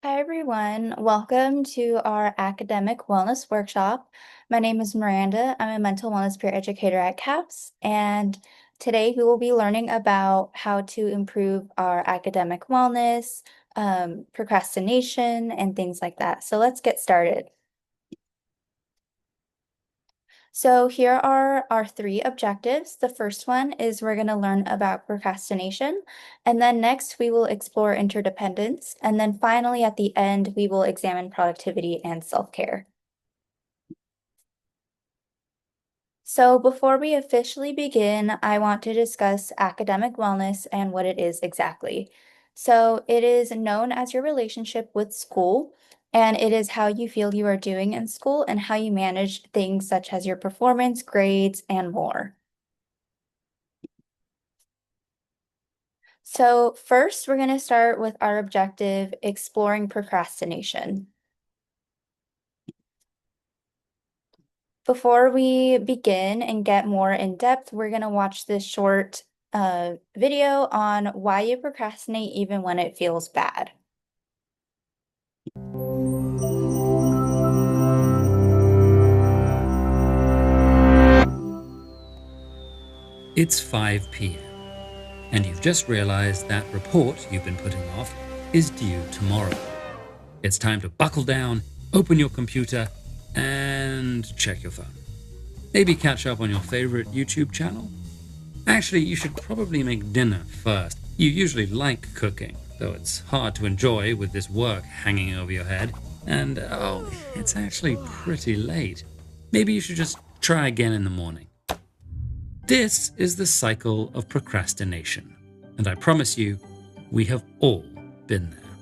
Hi, everyone. Welcome to our academic wellness workshop. My name is Miranda. I'm a mental wellness peer educator at CAPS, and today we will be learning about how to improve our academic wellness, procrastination, and things like that. So let's get started. So here are our three objectives. The first one is we're going to learn about procrastination. And then next we will explore interdependence. And then finally at the end, we will examine productivity and self-care. So before we officially begin, I want to discuss academic wellness and what it is exactly. So it is known as your relationship with school, and it is how you feel you are doing in school and how you manage things such as your performance, grades, and more. So first, we're going to start with our objective, exploring procrastination. Before we begin and get more in depth, we're going to watch this short video on why you procrastinate even when it feels bad. It's 5 p.m. and you've just realized that report you've been putting off is due tomorrow. It's time to buckle down, open your computer, and check your phone. Maybe catch up on your favorite YouTube channel. Actually, you should probably make dinner first. You usually like cooking, though it's hard to enjoy with this work hanging over your head. And it's actually pretty late. Maybe you should just try again in the morning. This is the cycle of procrastination, and I promise you, we have all been there.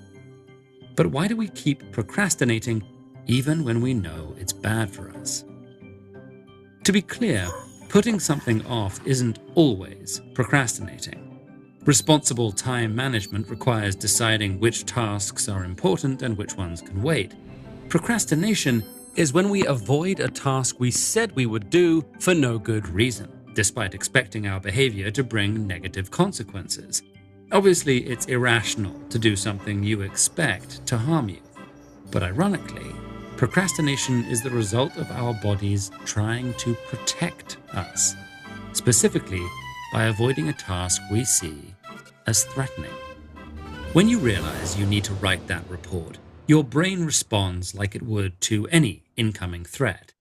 But why do we keep procrastinating even when we know it's bad for us? To be clear, putting something off isn't always procrastinating. Responsible time management requires deciding which tasks are important and which ones can wait. Procrastination is when we avoid a task we said we would do for no good reason, despite expecting our behavior to bring negative consequences. Obviously, it's irrational to do something you expect to harm you. But ironically, procrastination is the result of our bodies trying to protect us, specifically by avoiding a task we see as threatening. When you realize you need to write that report, your brain responds like it would to any incoming threat.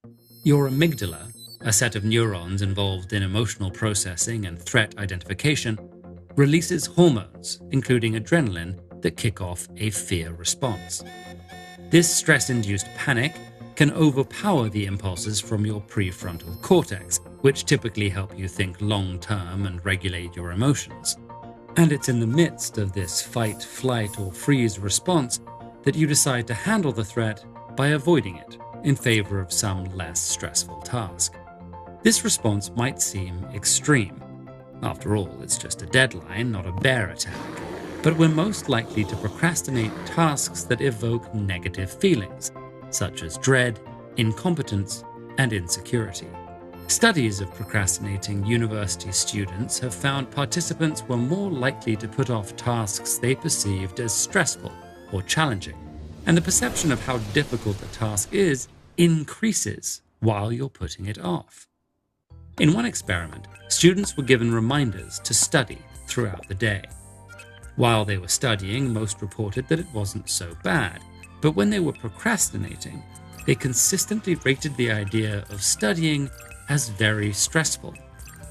Your amygdala, a set of neurons involved in emotional processing and threat identification, releases hormones, including adrenaline, that kick off a fear response. This stress-induced panic can overpower the impulses from your prefrontal cortex, which typically help you think long-term and regulate your emotions. And it's in the midst of this fight, flight, or freeze response that you decide to handle the threat by avoiding it in favor of some less stressful task. This response might seem extreme. After all, it's just a deadline, not a bear attack. But we're most likely to procrastinate tasks that evoke negative feelings, such as dread, incompetence, and insecurity. Studies of procrastinating university students have found participants were more likely to put off tasks they perceived as stressful or challenging, and the perception of how difficult a task is increases while you're putting it off. In one experiment, students were given reminders to study throughout the day. While they were studying, most reported that it wasn't so bad, but when they were procrastinating, they consistently rated the idea of studying as very stressful,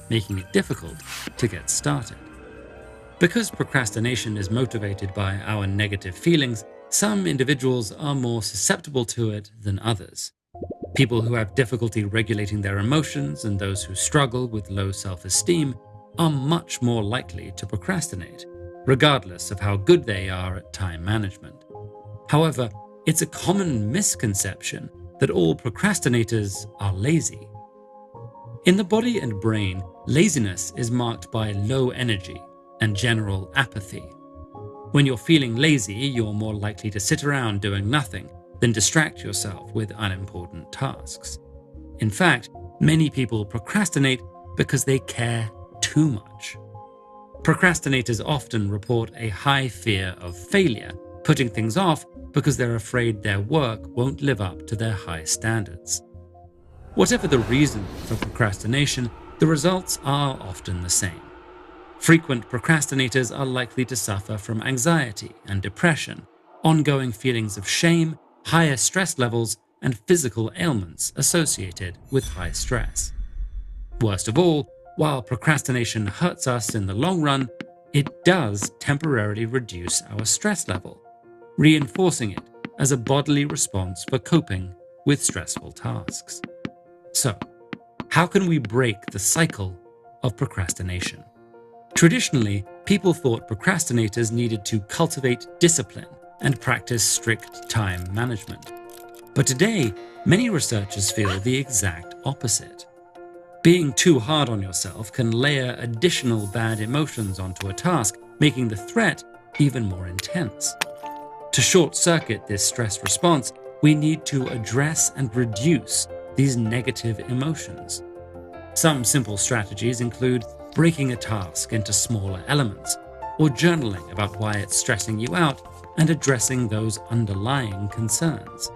making it difficult to get started. Because procrastination is motivated by our negative feelings, some individuals are more susceptible to it than others. People who have difficulty regulating their emotions and those who struggle with low self-esteem are much more likely to procrastinate, regardless of how good they are at time management. However, it's a common misconception that all procrastinators are lazy. In the body and brain, laziness is marked by low energy and general apathy. When you're feeling lazy, you're more likely to sit around doing nothing than distract yourself with unimportant tasks. In fact, many people procrastinate because they care too much. Procrastinators often report a high fear of failure, putting things off because they're afraid their work won't live up to their high standards. Whatever the reason for procrastination, the results are often the same. Frequent procrastinators are likely to suffer from anxiety and depression, ongoing feelings of shame, higher stress levels, and physical ailments associated with high stress. Worst of all, while procrastination hurts us in the long run, it does temporarily reduce our stress level, reinforcing it as a bodily response for coping with stressful tasks. So, how can we break the cycle of procrastination? Traditionally, people thought procrastinators needed to cultivate discipline and practice strict time management. But today, many researchers feel the exact opposite. Being too hard on yourself can layer additional bad emotions onto a task, making the threat even more intense. To short-circuit this stress response, we need to address and reduce these negative emotions. Some simple strategies include breaking a task into smaller elements, or journaling about why it's stressing you out and addressing those underlying concerns.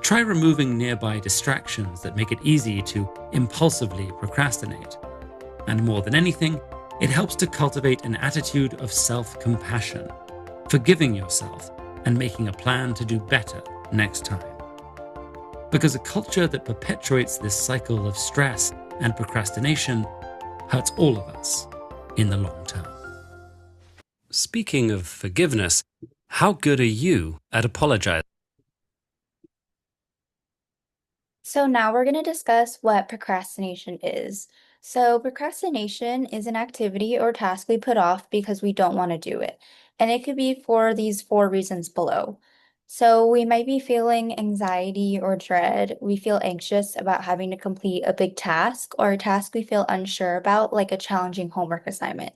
Try removing nearby distractions that make it easy to impulsively procrastinate. And more than anything, it helps to cultivate an attitude of self-compassion, forgiving yourself and making a plan to do better next time. Because a culture that perpetuates this cycle of stress and procrastination hurts all of us in the long term. Speaking of forgiveness, how good are you at apologizing? So now we're going to discuss what procrastination is. So procrastination is an activity or task we put off because we don't want to do it. And it could be for these four reasons below. So we might be feeling anxiety or dread. We feel anxious about having to complete a big task or a task we feel unsure about, like a challenging homework assignment.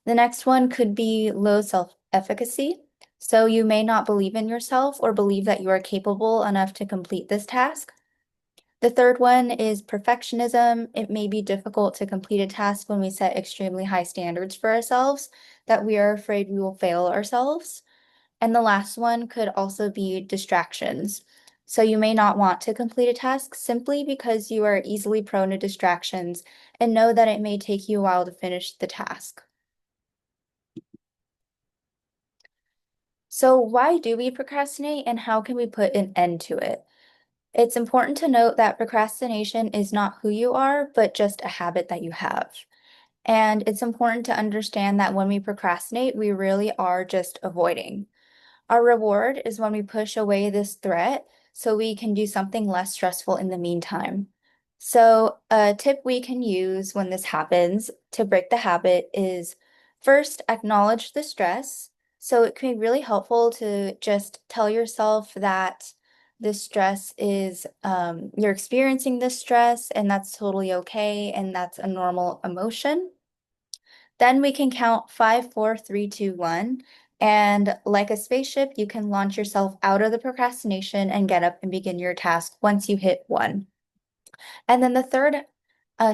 The next one could be low self-efficacy. So you may not believe in yourself or believe that you are capable enough to complete this task. The third one is perfectionism. It may be difficult to complete a task when we set extremely high standards for ourselves, that we are afraid we will fail ourselves. And the last one could also be distractions. So you may not want to complete a task simply because you are easily prone to distractions and know that it may take you a while to finish the task. So why do we procrastinate and how can we put an end to it? It's important to note that procrastination is not who you are, but just a habit that you have. And it's important to understand that when we procrastinate, we really are just avoiding. Our reward is when we push away this threat so we can do something less stressful in the meantime. So, a tip we can use when this happens to break the habit is first acknowledge the stress. So, it can be really helpful to just tell yourself that this stress is, you're experiencing this stress and that's totally okay and that's a normal emotion. Then we can count 5, 4, 3, 2, 1. And like a spaceship, you can launch yourself out of the procrastination and get up and begin your task once you hit 1. And then the third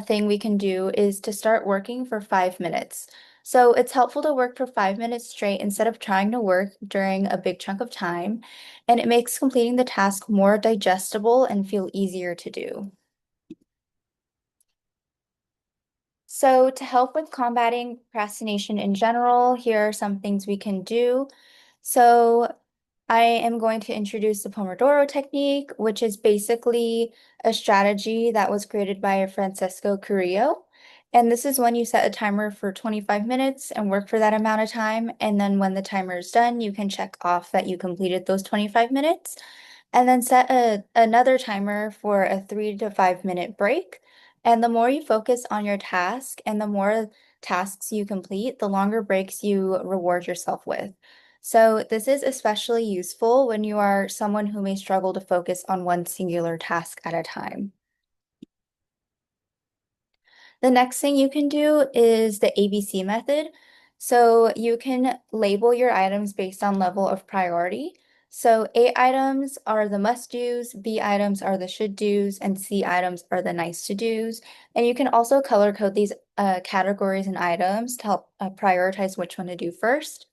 thing we can do is to start working for 5 minutes. So it's helpful to work for 5 minutes straight instead of trying to work during a big chunk of time. And it makes completing the task more digestible and feel easier to do. So to help with combating procrastination in general, here are some things we can do. So I am going to introduce the Pomodoro technique, which is basically a strategy that was created by Francesco Carrillo. And this is when you set a timer for 25 minutes and work for that amount of time. And then when the timer is done, you can check off that you completed those 25 minutes. And then set another timer for a 3 to 5 minute break. And the more you focus on your task and the more tasks you complete, the longer breaks you reward yourself with. So this is especially useful when you are someone who may struggle to focus on one singular task at a time. The next thing you can do is the ABC method. So you can label your items based on level of priority. So A items are the must-dos, B items are the should-dos, and C items are the nice-to-dos. And you can also color code these categories and items to help prioritize which one to do first.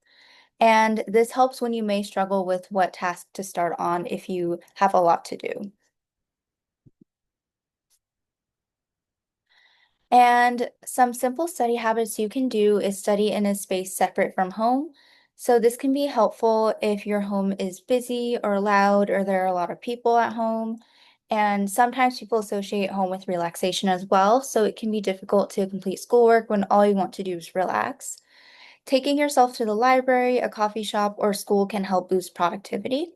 And this helps when you may struggle with what task to start on if you have a lot to do. And some simple study habits you can do is study in a space separate from home. So this can be helpful if your home is busy or loud or there are a lot of people at home. And sometimes people associate home with relaxation as well, so it can be difficult to complete schoolwork when all you want to do is relax. Taking yourself to the library, a coffee shop, or school can help boost productivity.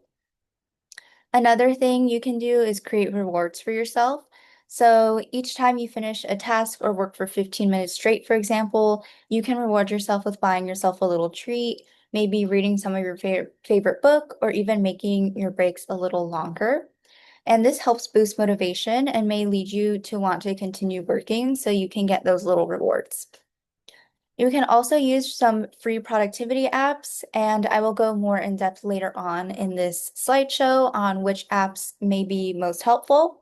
Another thing you can do is create rewards for yourself. So each time you finish a task or work for 15 minutes straight, for example, you can reward yourself with buying yourself a little treat, maybe reading some of your favorite book, or even making your breaks a little longer. And this helps boost motivation and may lead you to want to continue working so you can get those little rewards. You can also use some free productivity apps, and I will go more in depth later on in this slideshow on which apps may be most helpful.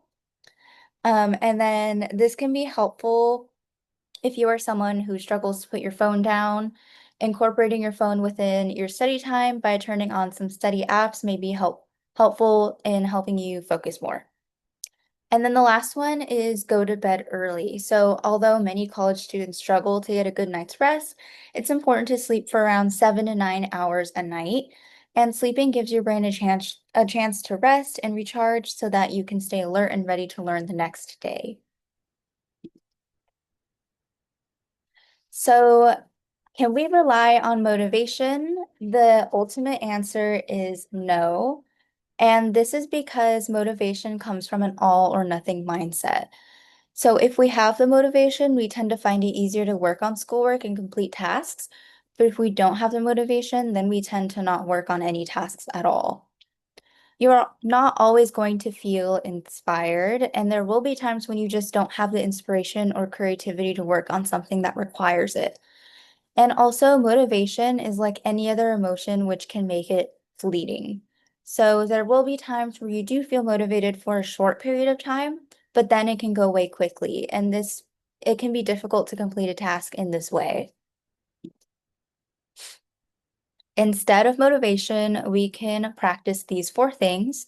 And then this can be helpful if you are someone who struggles to put your phone down. Incorporating your phone within your study time by turning on some study apps may be helpful in helping you focus more. And then the last one is go to bed early. So, although many college students struggle to get a good night's rest, it's important to sleep for around 7 to 9 hours a night. And sleeping gives your brain a chance to rest and recharge so that you can stay alert and ready to learn the next day. So, can we rely on motivation? The ultimate answer is no. And this is because motivation comes from an all or nothing mindset. So if we have the motivation, we tend to find it easier to work on schoolwork and complete tasks. But if we don't have the motivation, then we tend to not work on any tasks at all. You are not always going to feel inspired, and there will be times when you just don't have the inspiration or creativity to work on something that requires it. And also, motivation is like any other emotion, which can make it fleeting. So there will be times where you do feel motivated for a short period of time, but then it can go away quickly. And it can be difficult to complete a task in this way. Instead of motivation, we can practice these four things.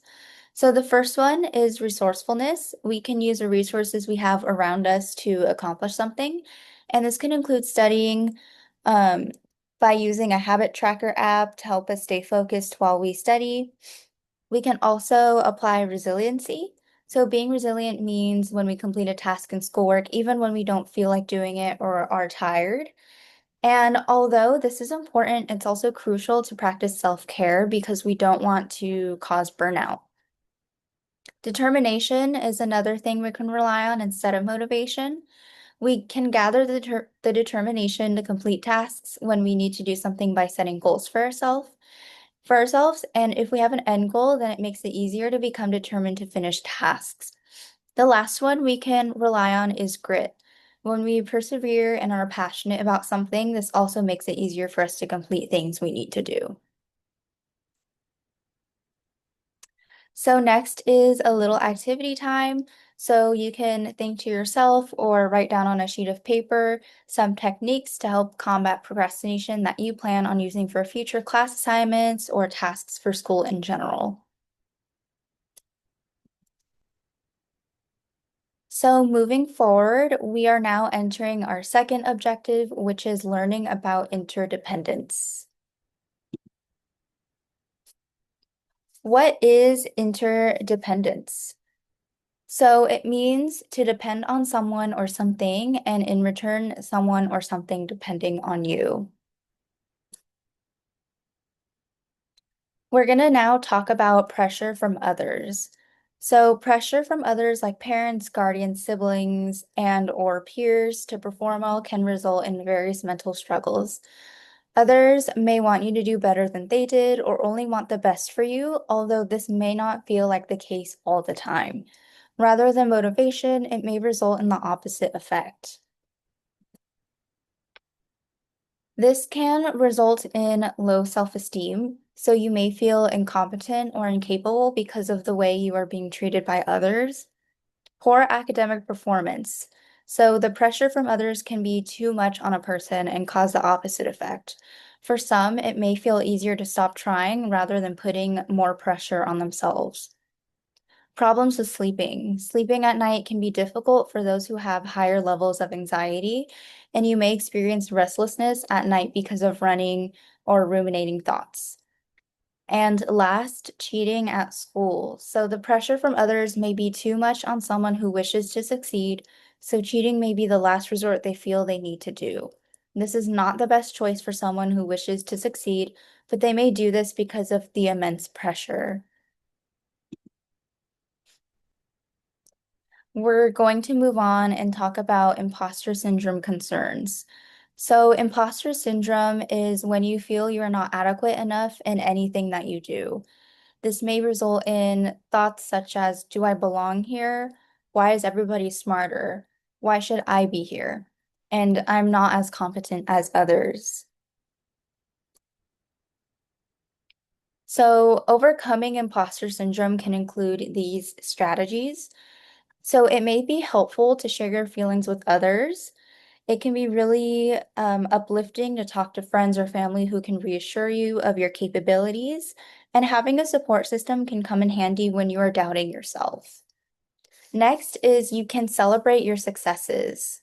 So the first one is resourcefulness. We can use the resources we have around us to accomplish something. And this can include studying um, by using a habit tracker app to help us stay focused while we study. We can also apply resiliency. So being resilient means when we complete a task in schoolwork, even when we don't feel like doing it or are tired. And although this is important, it's also crucial to practice self-care because we don't want to cause burnout. Determination is another thing we can rely on instead of motivation. We can gather the determination to complete tasks when we need to do something by setting goals for ourselves. And if we have an end goal, then it makes it easier to become determined to finish tasks. The last one we can rely on is grit. When we persevere and are passionate about something, this also makes it easier for us to complete things we need to do. So next is a little activity time. So you can think to yourself or write down on a sheet of paper some techniques to help combat procrastination that you plan on using for future class assignments or tasks for school in general. So moving forward, we are now entering our second objective, which is learning about interdependence. What is interdependence? So it means to depend on someone or something, and in return, someone or something depending on you. We're going to now talk about pressure from others. So pressure from others like parents, guardians, siblings, and or peers to perform well can result in various mental struggles. Others may want you to do better than they did or only want the best for you, although this may not feel like the case all the time. Rather than motivation, it may result in the opposite effect. This can result in low self-esteem, so you may feel incompetent or incapable because of the way you are being treated by others. Poor academic performance. So the pressure from others can be too much on a person and cause the opposite effect. For some, it may feel easier to stop trying rather than putting more pressure on themselves. Problems with sleeping. Sleeping at night can be difficult for those who have higher levels of anxiety, and you may experience restlessness at night because of running or ruminating thoughts. And last, cheating at school. So the pressure from others may be too much on someone who wishes to succeed, so cheating may be the last resort they feel they need to do. This is not the best choice for someone who wishes to succeed, but they may do this because of the immense pressure. We're going to move on and talk about imposter syndrome concerns. So, imposter syndrome is when you feel you are not adequate enough in anything that you do. This may result in thoughts such as, do I belong here? Why is everybody smarter? Why should I be here? And I'm not as competent as others. So, overcoming imposter syndrome can include these strategies. So, it may be helpful to share your feelings with others. It can be really uplifting to talk to friends or family who can reassure you of your capabilities. And having a support system can come in handy when you are doubting yourself. Next is you can celebrate your successes.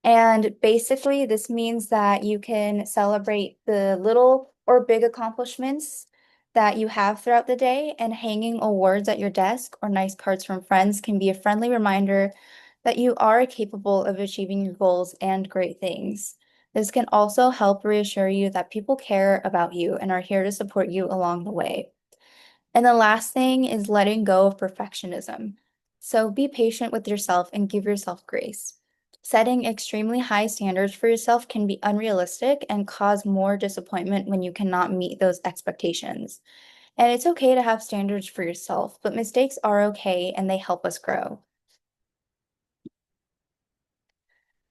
And basically, this means that you can celebrate the little or big accomplishments that you have throughout the day, and hanging awards at your desk or nice cards from friends can be a friendly reminder that you are capable of achieving your goals and great things. This can also help reassure you that people care about you and are here to support you along the way. And the last thing is letting go of perfectionism. So be patient with yourself and give yourself grace. Setting extremely high standards for yourself can be unrealistic and cause more disappointment when you cannot meet those expectations. And it's okay to have standards for yourself, but mistakes are okay and they help us grow.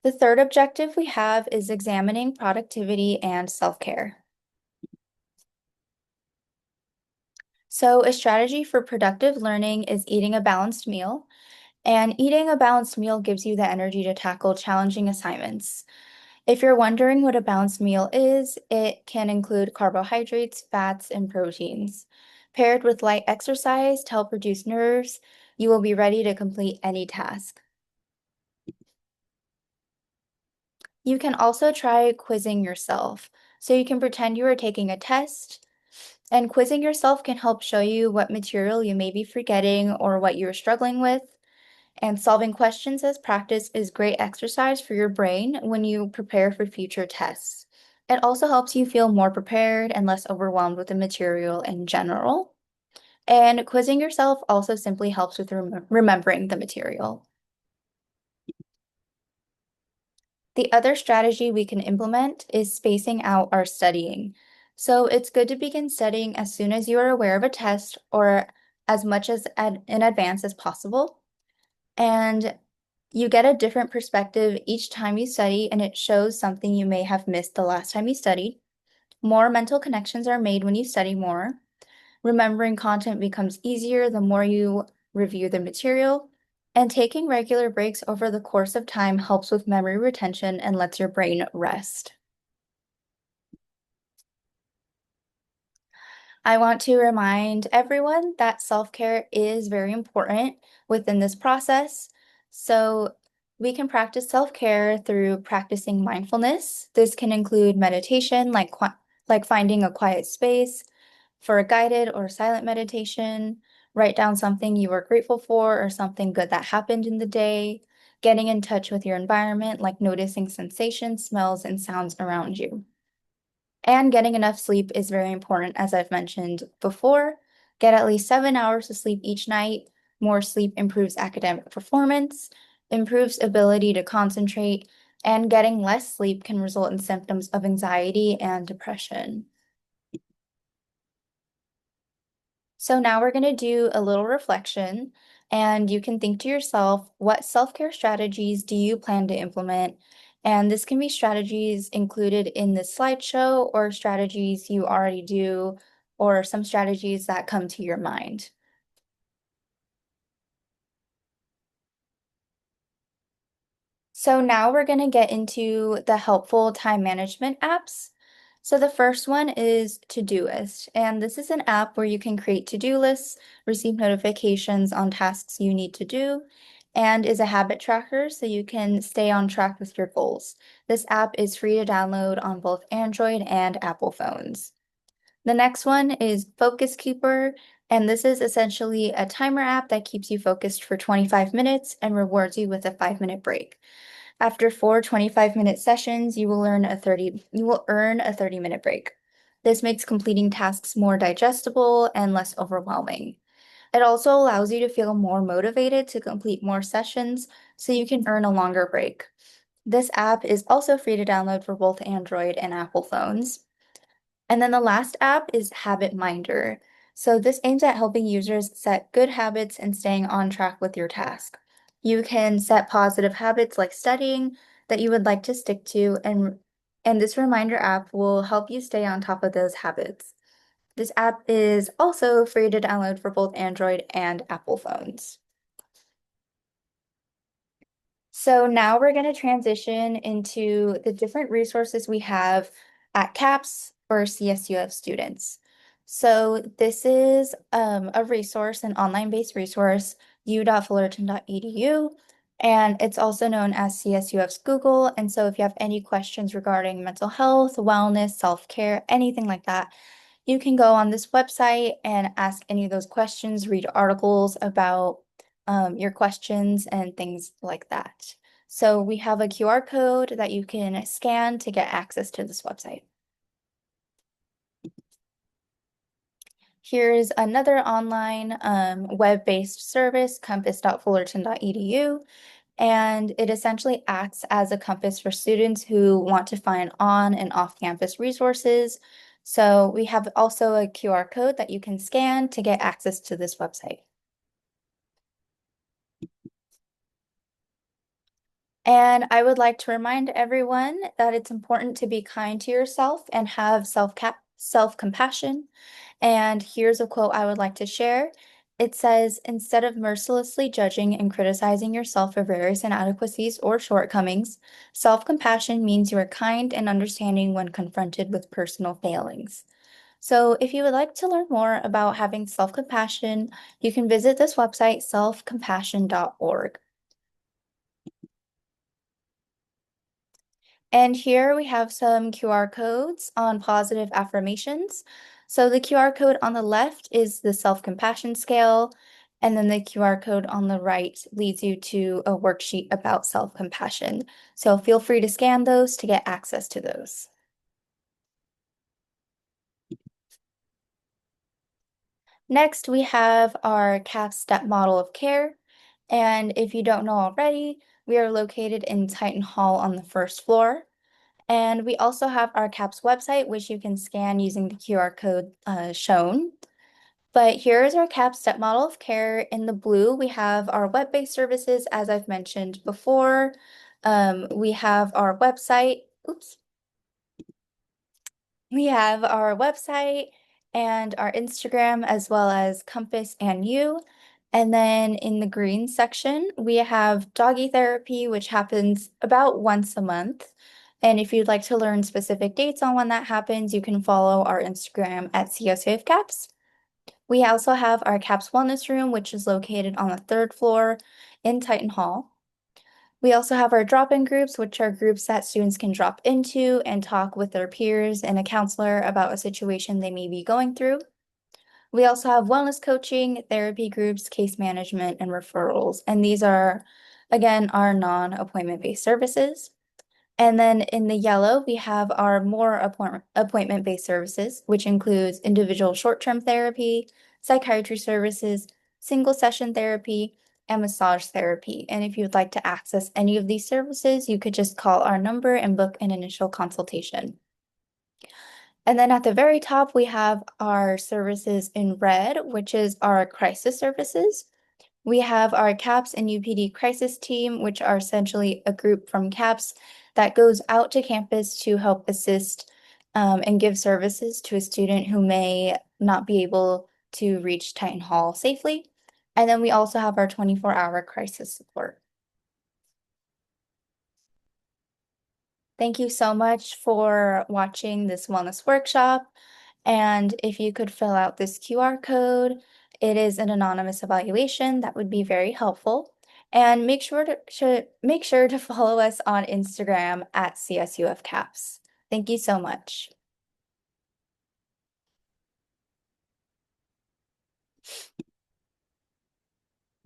The third objective we have is examining productivity and self-care. So, a strategy for productive learning is eating a balanced meal. And eating a balanced meal gives you the energy to tackle challenging assignments. If you're wondering what a balanced meal is, it can include carbohydrates, fats, and proteins. Paired with light exercise to help reduce nerves, you will be ready to complete any task. You can also try quizzing yourself. So you can pretend you are taking a test, and quizzing yourself can help show you what material you may be forgetting or what you're struggling with. And solving questions as practice is great exercise for your brain when you prepare for future tests. It also helps you feel more prepared and less overwhelmed with the material in general. And quizzing yourself also simply helps with remembering the material. The other strategy we can implement is spacing out our studying. So it's good to begin studying as soon as you are aware of a test or as much as in advance as possible. And you get a different perspective each time you study, and it shows something you may have missed the last time you studied. More mental connections are made when you study more. Remembering content becomes easier the more you review the material. And taking regular breaks over the course of time helps with memory retention and lets your brain rest. I want to remind everyone that self-care is very important within this process. So we can practice self-care through practicing mindfulness. This can include meditation, like finding a quiet space for a guided or silent meditation. Write down something you are grateful for or something good that happened in the day. Getting in touch with your environment, like noticing sensations, smells, and sounds around you. And getting enough sleep is very important, as I've mentioned before. Get at least 7 hours of sleep each night. More sleep improves academic performance, improves ability to concentrate, and getting less sleep can result in symptoms of anxiety and depression. So now we're going to do a little reflection, and you can think to yourself, what self-care strategies do you plan to implement? And this can be strategies included in the slideshow or strategies you already do, or some strategies that come to your mind. So now we're going to get into the helpful time management apps. So the first one is Todoist, and this is an app where you can create to-do lists, receive notifications on tasks you need to do, and is a habit tracker so you can stay on track with your goals. This app is free to download on both Android and Apple phones. The next one is Focus Keeper, and this is essentially a timer app that keeps you focused for 25 minutes and rewards you with a 5-minute break. After four 25-minute sessions, you will earn a 30-minute break. This makes completing tasks more digestible and less overwhelming. It also allows you to feel more motivated to complete more sessions so you can earn a longer break. This app is also free to download for both Android and Apple phones. And then the last app is Habit Minder. So this aims at helping users set good habits and staying on track with your task. You can set positive habits like studying that you would like to stick to, and this reminder app will help you stay on top of those habits. This app is also free to download for both Android and Apple phones. So now we're going to transition into the different resources we have at CAPS for CSUF students. So this is a resource, an online-based resource, u.fullerton.edu, and it's also known as CSUF's Google. And so if you have any questions regarding mental health, wellness, self-care, anything like that, you can go on this website and ask any of those questions, read articles about your questions and things like that. So we have a QR code that you can scan to get access to this website. Here's another online web-based service, compass.fullerton.edu, and it essentially acts as a compass for students who want to find on and off-campus resources. So we have also a QR code that you can scan to get access to this website. And I would like to remind everyone that it's important to be kind to yourself and have self-compassion. And here's a quote I would like to share. It says, instead of mercilessly judging and criticizing yourself for various inadequacies or shortcomings, self-compassion means you are kind and understanding when confronted with personal failings. So if you would like to learn more about having self-compassion, you can visit this website, selfcompassion.org. And here we have some QR codes on positive affirmations. So the QR code on the left is the self-compassion scale, and then the QR code on the right leads you to a worksheet about self-compassion. So feel free to scan those to get access to those. Next, we have our CAPS step model of care. And if you don't know already, we are located in Titan Hall on the first floor. And we also have our CAPS website, which you can scan using the QR code shown. But here is our CAPS step model of care. In the blue, we have our web-based services, as I've mentioned before. We have our website. Oops. We have our website and our Instagram, as well as Compass and You. And then in the green section, we have doggy therapy, which happens about once a month. And if you'd like to learn specific dates on when that happens, you can follow our Instagram at CSAFCAPS. We also have our CAPS Wellness Room, which is located on the third floor in Titan Hall. We also have our drop-in groups, which are groups that students can drop into and talk with their peers and a counselor about a situation they may be going through. We also have wellness coaching, therapy groups, case management, and referrals. And these are, again, our non-appointment-based services. And then in the yellow, we have our more appointment-based services, which includes individual short-term therapy, psychiatry services, single session therapy, and massage therapy. And if you'd like to access any of these services, you could just call our number and book an initial consultation. And then at the very top, we have our services in red, which is our crisis services. We have our CAPS and UPD crisis team, which are essentially a group from CAPS that goes out to campus to help assist and give services to a student who may not be able to reach Titan Hall safely. And then we also have our 24-hour crisis support. Thank you so much for watching this wellness workshop. And if you could fill out this QR code, it is an anonymous evaluation that would be very helpful. And make sure to follow us on Instagram at CSUF Caps. Thank you so much.